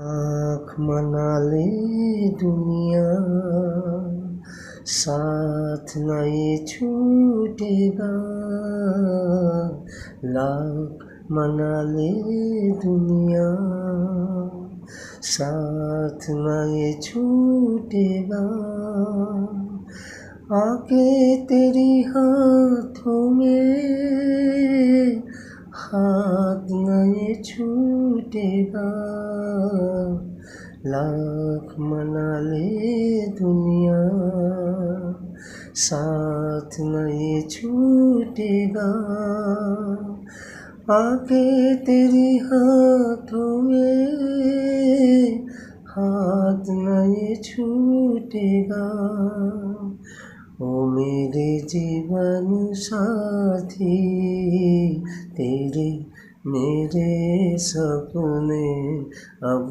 आँख मना ले दुनिया, साथ न ये छूटेगा। लाख मना ले दुनिया, साथ न ये छूटेगा। आके तेरी हाथों में हाथ न ये छूटेगा। लाख मना ले दुनिया, साथ न ये छूटेगा। आके तेरी हाथों में हाथ न ये छूटेगा। ओ मेरे जीवन साथी, तेरे मेरे सपने अब